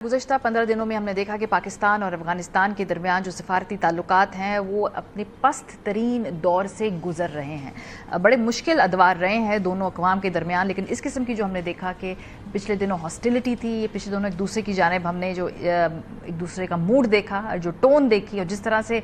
गुज़श्ता 15 दिनों में हमने देखा कि पाकिस्तान और अफगानिस्तान के दरमियान जो सिफारती ताल्लुकात हैं वो अपने पस्त तरीन दौर से गुजर रहे हैं। बड़े मुश्किल अदवार रहे हैं दोनों अक़वाम के दरमियान, लेकिन इस किस्म की जो हमने देखा कि पिछले दिनों हॉस्टिलिटी थी, ये पिछले दिनों एक दूसरे की जानिब हमने जो एक दूसरे का मूड देखा, जो टोन देखी और जिस तरह से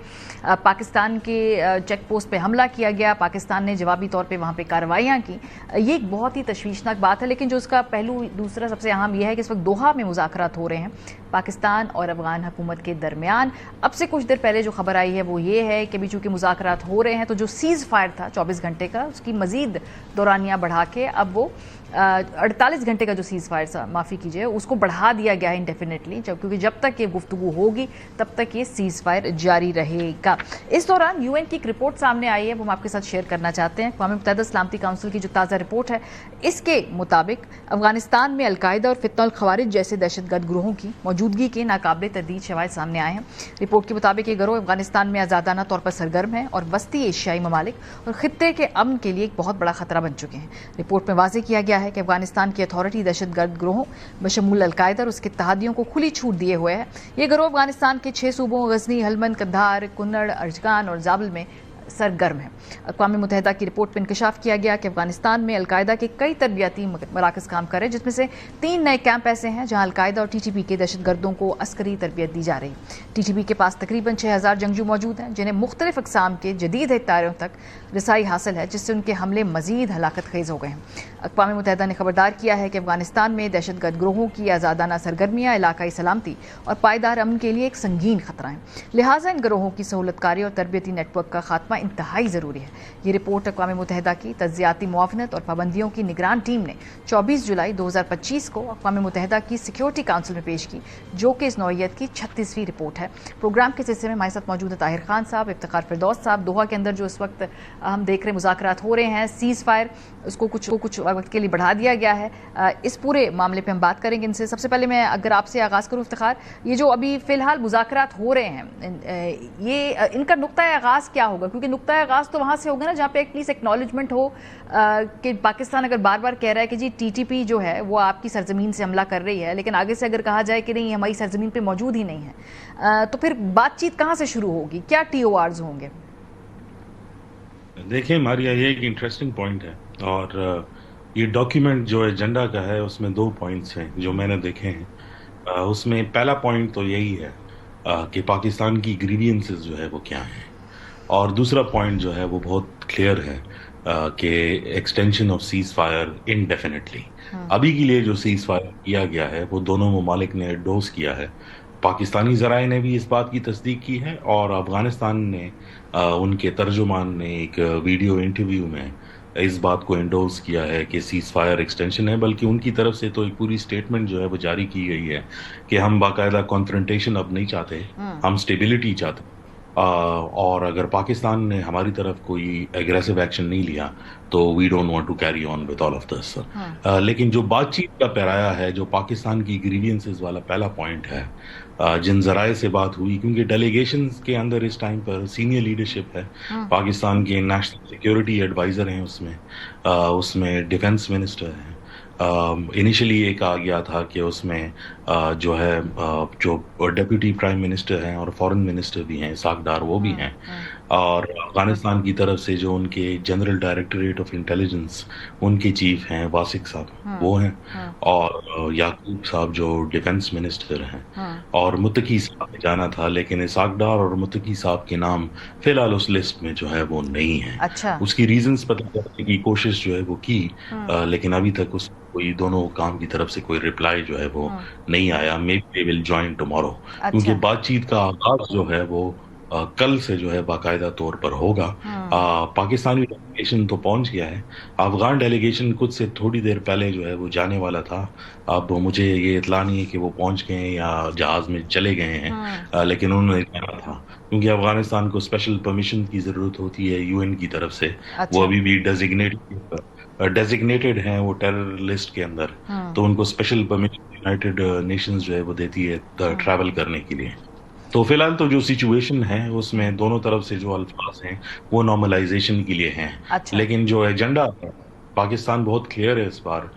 पाकिस्तान के चेक पोस्ट पर हमला किया गया, पाकिस्तान ने जवाबी तौर पर वहाँ पर कार्रवाइयाँ की, ये एक बहुत ही तशवीशनाक बात है। लेकिन जो उसका पहलू दूसरा सबसे अहम यह है कि इस वक्त दोहा में मुज़ाकरात हो रहे हैं पाकिस्तान और अफगान हुकूमत के दरमियान। अब से कुछ देर पहले जो खबर आई है वो ये है कि अभी चूंकि मुज़ाकरात हो रहे हैं तो जो सीज़ फायर था 24 घंटे का, उसकी मज़ीद दौरानिया बढ़ा के अब वो 48 घंटे का जो सीज़ फायर था, माफ़ी कीजिए, उसको बढ़ा दिया गया है इंडेफिनेटली, क्योंकि जब तक ये गुफ्तगू होगी तब तक ये सीज़ फायर जारी रहेगा। इस दौरान यूएन की एक रिपोर्ट सामने आई है, वो हम आपके साथ शेयर करना चाहते हैं। अक़वाम मुत्तहिदा सलामती काउंसिल की जो ताज़ा रिपोर्ट है, इसके मुताबिक अफगानिस्तान में अलकायदा और फितनल खवारिज जैसे दहशतगर्द ग्रोहों की मौजूदगी के नाकाबिल तरदीद शवाहिद सामने आए हैं। रिपोर्ट के मुताबिक ये गिरोह अफगानिस्तान में आज़ादाना तौर पर सरगर्म है और वस्ती एशियाई ममालिक और खित्ते के अमन के लिए एक बहुत बड़ा खतरा बन चुके हैं। रिपोर्ट में वाज़ेह किया गया है कि अफगानिस्तान की अथॉरिटी दहशतगर्द ग्रोहों बशमूल अलकायदा और उसके तहादियों को खुली छूट दिए हुए है। ये गिरोह अफगानिस्तान के 6 सूबों गजनी, हलमंद, कंधार, कुन्नड़, अर्जगान और जाबल में सरगर्म है। अक़वाम मुत्तहिदा की रिपोर्ट में इंकशाफ किया गया कि अफगानिस्तान में अलकायदा के कई तरबियाती मराकज़ काम कर रहे हैं, जिसमें से 3 नए कैंप ऐसे हैं जहां अलकायदा और टीटीपी के दहशतगर्दों को अस्करी तरबियत दी जा रही है। टीटीपी के पास तकरीबन 6000 जंगजू मौजूद हैं, जिन्हें मुख्तलिफ अक़साम के जदीद हथियारों तक रसाई हासिल है, जिससे उनके हमले मजीद हलाकत खेज हो गए हैं। अक़वाम मुत्तहिदा ने खबरदार किया है कि अफगानिस्तान में दहशतगर्द ग्रोहों की आज़ादाना सरगर्मियाँ इलाकाई सलामती और पायदार अमन के लिए एक संगीन खतरा है, लिहाजा इन ग्रोहों की सहूलतकारी और तरबियती नेटवर्क का खात्मा इंतहाई ज़रूरी है। ये रिपोर्ट अक़वाम मुत्तहिदा की तज्ज़ियाती मुआवनत और पाबंदियों की निगरान टीम ने 24 जुलाई 2025 को अक़वाम मुत्तहिदा की सिक्योरिटी काउंसिल में पेश की, जो कि इस नौइयत की 36वीं रिपोर्ट है। प्रोग्राम के सिलसिले में हमारे साथ मौजूद है ताहिर खान साहब, इफ्तिखार फिरदौस साहब। दोहा के अंदर जो इस वक्त हम देख रहे हैं मुज़ाकरात हो रहे हैं, सीज़ फायर उसको कुछ वक्त के लिए बढ़ा दिया गया है। इस पूरे मामले पे हम बात करेंगे इनसे। सबसे पहले मैं अगर आपसे आगाज़ करूँ इफ्तिखार, ये जो अभी फ़िलहाल मुज़ाकरात हो रहे हैं, ये इनका नुक्ता आगाज़ क्या होगा? क्योंकि नुक्ता आगाज़ तो वहाँ से होगा ना जहाँ पे एटलीस्ट एक्नॉलेजमेंट हो कि पाकिस्तान अगर बार बार कह रहा है कि जी टीटीपी जो है वो आपकी सरजमीन से हमला कर रही है, लेकिन आगे से अगर कहा जाए कि नहीं हमारी सरजमीन पे मौजूद ही नहीं है, तो फिर बातचीत कहाँ से शुरू होगी? क्या TORs होंगे? देखिए मारिया, ये एक इंटरेस्टिंग पॉइंट है और ये डॉक्यूमेंट जो एजेंडा का है उसमें 2 पॉइंट्स हैं जो मैंने देखे हैं। उसमें पहला पॉइंट तो यही है कि पाकिस्तान की ग्रीवियंसेस जो है वो क्या हैं, और दूसरा पॉइंट जो है वो बहुत क्लियर है कि extension of seize fire indefinitely. अभी के लिए जो सीज़ फायर किया गया है वो दोनों ममालिक ने डोज किया है। पाकिस्तानी ज़राए ने भी इस बात की तस्दीक की है और अफ़गानिस्तान ने उनके तर्जुमान ने एक वीडियो इंटरव्यू में इस बात को एंडोर्स किया है कि सीज़ फायर एक्सटेंशन है। बल्कि उनकी तरफ से तो एक पूरी स्टेटमेंट जो है वो जारी की गई है कि हम बाकायदा कॉन्फ्रंटेशन अब नहीं चाहते, हम स्टेबिलिटी चाहते। और अगर पाकिस्तान ने हमारी तरफ कोई एग्रेसिव एक्शन नहीं लिया तो we don't want to carry on with all of this. लेकिन जो बातचीत का पैराया है, जो पाकिस्तान की ग्रीवियंसेस वाला पहला पॉइंट है, जिन जराए से बात हुई, क्योंकि डेलीगेशन के अंदर इस टाइम पर सीनियर लीडरशिप है, पाकिस्तान के नेशनल सिक्योरिटी एडवाइज़र हैं, उसमें डिफेंस मिनिस्टर हैं। इनिशियली ये कहा गया था कि उसमें जो है जो डेप्यूटी प्राइम मिनिस्टर हैं और फॉरेन मिनिस्टर भी हैं, इसाक डार, वो भी हैं, और अफगानिस्तान की तरफ से जो उनके जनरल डायरेक्टरेट ऑफ इंटेलिजेंस उनके चीफ हैं वासिक साहब, वो हैं, और याकूब साहब जो डिफेंस मिनिस्टर हैं, और मुत्तकी साहब ने जाना था, लेकिन इसाक डार और मुत्तकी साहब के नाम फिलहाल उस लिस्ट में जो है वो नहीं है। अच्छा। उसकी रीजंस पता करने की कोशिश जो है वो की, लेकिन अभी तक उस कोई दोनों काम की तरफ से कोई रिप्लाई जो है वो नहीं आया। May be they will join tomorrow, क्योंकि बातचीत का आगाज जो है वो कल से जो है बाकायदा तौर पर होगा। पाकिस्तानी डेलीगेशन तो पहुंच गया है, अफगान डेलीगेशन कुछ से थोड़ी देर पहले जो है वो जाने वाला था। अब मुझे ये इतला नहीं है कि वो पहुंच गए हैं या जहाज में चले गए हैं, लेकिन उन्होंने जाना था क्योंकि अफगानिस्तान को स्पेशल परमिशन की ज़रूरत होती है यूएन की तरफ से। वो अभी भी डेजिग्नेटेड हैं वो टेरर लिस्ट के अंदर, तो उनको स्पेशल परमिशन यूनाइटेड नेशंस जो है वो देती है ट्रैवल करने के लिए। तो फिलहाल तो जो सिचुएशन है उसमें दोनों तरफ से जो अल्फाज हैं वो नॉर्मलाइजेशन के लिए हैं। अच्छा। लेकिन जो एजेंडा है पाकिस्तान बहुत क्लियर है इस बार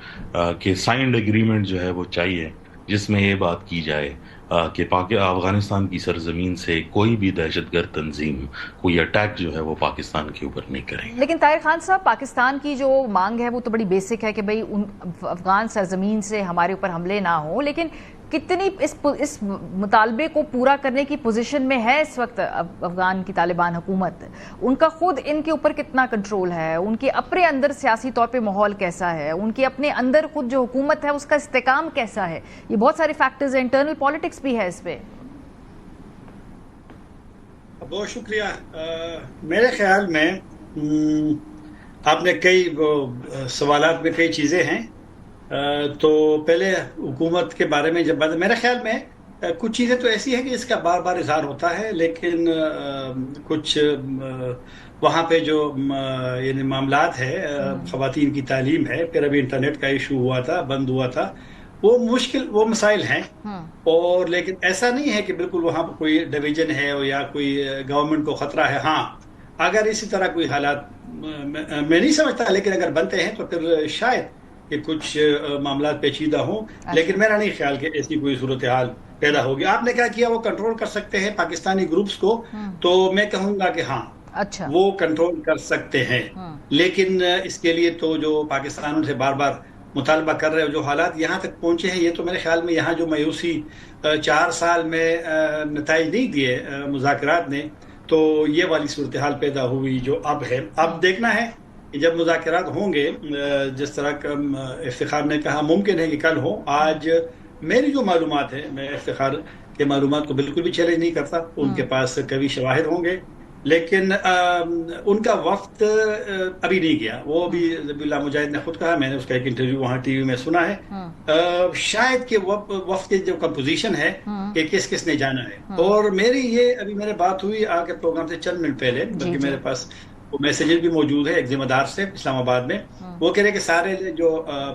कि साइंड एग्रीमेंट जो है वो चाहिए, جس میں یہ بات کی جائے کہ افغانستان کی سرزمین سے کوئی بھی دہشت گرد تنظیم کوئی اٹیک جو ہے وہ پاکستان کے اوپر نہیں کریں گے۔ لیکن طاہر خان صاحب، پاکستان کی جو مانگ ہے وہ تو بڑی بیسک ہے کہ بھئی افغان سرزمین سے ہمارے اوپر حملے نہ ہوں، لیکن کتنی اس مطالبے کو پورا کرنے کی پوزیشن میں ہے اس وقت افغان کی طالبان حکومت؟ ان کا خود ان کے اوپر کتنا کنٹرول ہے؟ ان کے اپنے اندر سیاسی طور پہ ماحول کیسا ہے؟ ان کے اپنے اندر خود جو حکومت ہے اس کا استحکام کیسا ہے؟ یہ بہت سارے فیکٹرز ہیں، انٹرنل پالیٹکس بھی ہے اس پہ۔ بہت شکریہ۔ میرے خیال میں آپ نے کئی سوالات میں کئی چیزیں ہیں، تو پہلے حکومت کے بارے میں جب بات، میرے خیال میں کچھ چیزیں تو ایسی ہیں کہ اس کا بار بار اظہار ہوتا ہے، لیکن کچھ وہاں پہ جو یعنی معاملات ہے، خواتین کی تعلیم ہے، پھر ابھی انٹرنیٹ کا ایشو ہوا تھا، بند ہوا تھا، وہ مسائل ہیں، اور لیکن ایسا نہیں ہے کہ بالکل وہاں پہ کوئی ڈویژن ہے یا کوئی گورنمنٹ کو خطرہ ہے۔ ہاں، اگر اسی طرح کوئی حالات میں نہیں سمجھتا، لیکن اگر بنتے ہیں تو پھر شاید کہ کچھ معاملات پیچیدہ ہوں، لیکن میرا نہیں خیال کہ ایسی کوئی صورتحال پیدا ہوگی۔ آپ نے کیا کیا، وہ کنٹرول کر سکتے ہیں پاکستانی گروپس کو، تو میں کہوں گا کہ ہاں وہ کنٹرول کر سکتے ہیں، لیکن اس کے لیے تو جو پاکستان سے بار بار مطالبہ کر رہے ہو، جو حالات یہاں تک پہنچے ہیں، یہ تو میرے خیال میں یہاں جو مایوسی 4 سال میں نتائج نہیں دیے مذاکرات نے، تو یہ والی صورتحال پیدا ہوئی جو اب ہے۔ اب دیکھنا ہے کہ جب مذاکرات ہوں گے، جس طرح کا افتخار نے کہا ممکن ہے کہ کل ہو۔ آج میری جو معلومات ہے، میں افتخار کے معلومات کو بالکل بھی چیلنج نہیں کرتا، ان کے پاس کبھی شواہد ہوں گے، لیکن ان کا وقت ابھی نہیں گیا۔ وہ بھی ذبیح اللہ مجاہد نے خود کہا، میں نے اس کا ایک انٹرویو وہاں ٹی وی میں سنا ہے، شاید کہ وقت کی جو کمپوزیشن ہے کہ کس کس نے جانا ہے۔ اور میری یہ ابھی میرے بات ہوئی آ کے پروگرام سے چند منٹ پہلے، بلکہ میرے پاس وہ میسیجز بھی موجود ہے ایک ذمہ دار سے اسلام آباد میں، وہ کہہ رہے کہ سارے جو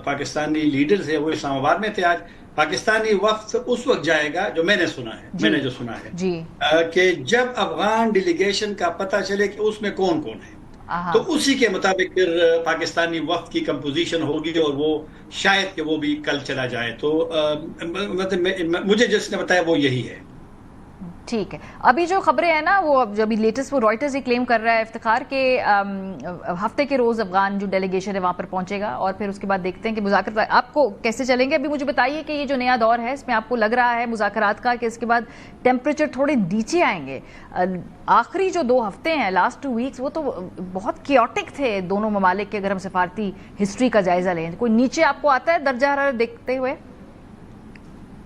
پاکستانی لیڈرز ہیں وہ اسلام آباد میں تھے آج۔ پاکستانی وقت اس وقت جائے گا جو میں نے سنا ہے، میں نے جو سنا ہے کہ جب افغان ڈیلیگیشن کا پتہ چلے کہ اس میں کون کون ہے، تو اسی کے مطابق پھر پاکستانی وقت کی کمپوزیشن ہوگی، اور وہ شاید کہ وہ بھی کل چلا جائے۔ تو مجھے جس نے بتایا وہ یہی ہے۔ ٹھیک ہے، ابھی جو خبریں ہیں نا، وہ ابھی لیٹسٹ وہ رائٹرز یہ کلیم کر رہا ہے افتخار کہ ہفتے کے روز افغان جو ڈیلیگیشن ہے وہاں پر پہنچے گا، اور پھر اس کے بعد دیکھتے ہیں کہ مذاکرات آپ کو کیسے چلیں گے۔ ابھی مجھے بتائیے کہ یہ جو نیا دور ہے اس میں آپ کو لگ رہا ہے مذاکرات کا کہ اس کے بعد ٹیمپریچر تھوڑے نیچے آئیں گے؟ آخری جو 2 ہفتے ہیں، لاسٹ 2 ویکس، وہ تو بہت کیوٹک تھے دونوں ممالک کے، اگر ہم سفارتی ہسٹری کا جائزہ لیں۔ کوئی نیچے آپ کو آتا ہے درجہ حرارت دیکھتے ہوئے؟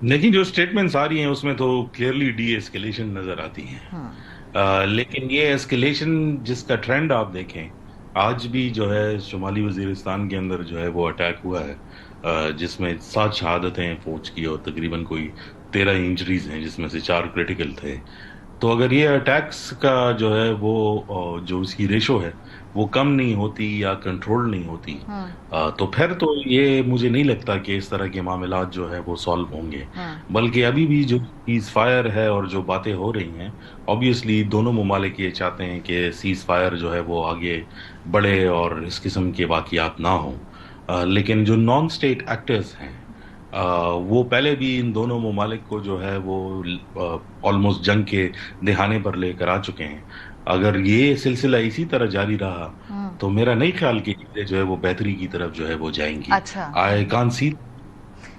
لیکن جو سٹیٹمنٹس آ رہی ہیں اس میں تو کلیئرلی ڈی ایسکیلیشن نظر آتی ہیں، لیکن یہ ایسکیلیشن جس کا ٹرینڈ آپ دیکھیں، آج بھی جو ہے شمالی وزیرستان کے اندر جو ہے وہ اٹیک ہوا ہے، جس میں 7 شہادتیں فوج کی اور تقریباً کوئی 13 انجریز ہیں، جس میں سے 4 کریٹیکل تھے۔ تو اگر یہ اٹیکس کا جو ہے وہ جو اس کی ریشو ہے وہ کم نہیں ہوتی یا کنٹرول نہیں ہوتی، تو پھر تو یہ مجھے نہیں لگتا کہ اس طرح کے معاملات جو ہے وہ سالو ہوں گے، بلکہ ابھی بھی جو سیز فائر ہے اور جو باتیں ہو رہی ہیں، obviously دونوں ممالک یہ چاہتے ہیں کہ سیز فائر جو ہے وہ آگے بڑھے اور اس قسم کے واقعات نہ ہوں، لیکن جو نان اسٹیٹ ایکٹرز ہیں وہ پہلے بھی ان دونوں ممالک کو جو ہے وہ آلموسٹ جنگ کے دہانے پر لے کر آ چکے ہیں۔ اگر یہ سلسلہ اسی طرح جاری رہا تو میرا نہیں خیال کہ جو ہے وہ بہتری کی طرف جو ہے وہ جائیں گی۔ آئی کان سی۔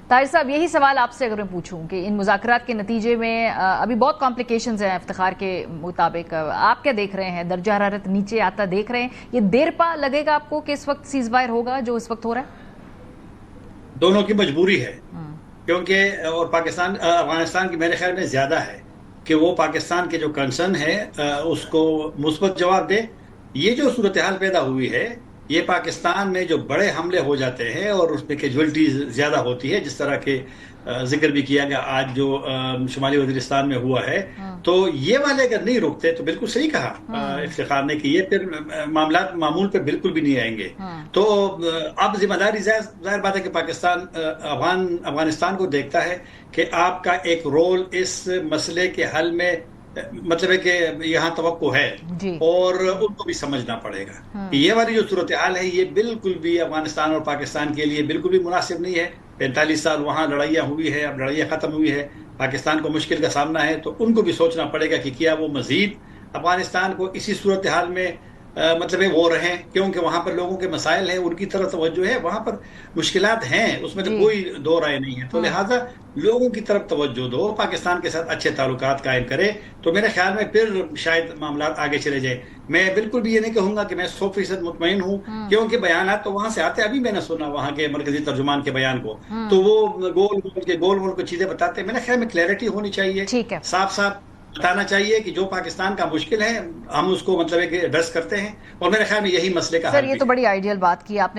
طاہر صاحب، یہی سوال آپ سے اگر میں پوچھوں کہ ان مذاکرات کے نتیجے میں ابھی بہت کمپلیکیشنز ہیں افتخار کے مطابق، آپ کیا دیکھ رہے ہیں؟ درجہ حرارت نیچے آتا دیکھ رہے ہیں؟ یہ دیر پا لگے گا آپ کو کہ اس وقت سیز فائر ہوگا جو اس وقت ہو رہا ہے؟ دونوں کی مجبوری ہے، کیونکہ اور افغانستان کی میرے خیال میں زیادہ ہے کہ وہ پاکستان کے جو کنسرن ہے اس کو مثبت جواب دے۔ یہ جو صورتحال پیدا ہوئی ہے، یہ پاکستان میں جو بڑے حملے ہو جاتے ہیں اور اس میں کیجویلٹیز زیادہ ہوتی ہے، جس طرح کے ذکر بھی کیا گیا آج جو شمالی وزیرستان میں ہوا ہے، تو یہ والے اگر نہیں رکتے تو بالکل صحیح کہا افتخار نے کہ یہ پھر معاملات معمول پہ بالکل بھی نہیں آئیں گے۔ تو اب ذمہ داری ظاہر بات ہے کہ پاکستان افغانستان کو دیکھتا ہے کہ آپ کا ایک رول اس مسئلے کے حل میں، مطلب ہے کہ یہاں توقع ہے، اور ان کو بھی سمجھنا پڑے گا۔ یہ والی جو صورتحال ہے یہ بالکل بھی افغانستان اور پاکستان کے لیے بالکل بھی مناسب نہیں ہے، 45 साल वहाँ लड़ाइयाँ हुई है, अब लड़ाइयाँ ख़त्म हुई है, पाकिस्तान को मुश्किल का सामना है, तो उनको भी सोचना पड़ेगा कि क्या वो मज़ीद अफ़गानिस्तान को इसी सूरत हाल में मतलब वो रहें, क्योंकि वहाँ पर लोगों के मसाइल हैं, उनकी तरफ तवज्जो है, वहाँ पर मुश्किलात हैं, उसमें तो जी। कोई दो राय नहीं है। तो लिहाजा लोगों की तरफ तवज्जो दो, पाकिस्तान के साथ अच्छे ताल्लुकात कायम करे, तो मेरे ख्याल में फिर शायद मामला आगे चले जाए। मैं बिल्कुल भी ये नहीं कहूँगा कि मैं 100% मुतमईन हूँ, क्योंकि बयानात तो वहाँ से आते हैं। अभी मैंने सुना वहाँ के मरकजी तर्जुमान के बयान को, तो वो गोल मोल को चीज़ें बताते हैं। मेरे ख्याल में क्लैरिटी होनी चाहिए, ठीक है। साफ-साफ बताना चाहिए कि जो पाकिस्तान का मुश्किल है, हम उसको मतलब एक एड्रेस करते हैं, और मेरे ख्याल में यही मसले का सर, हल ये भी तो है। बड़ी आइडियल बात की आपने।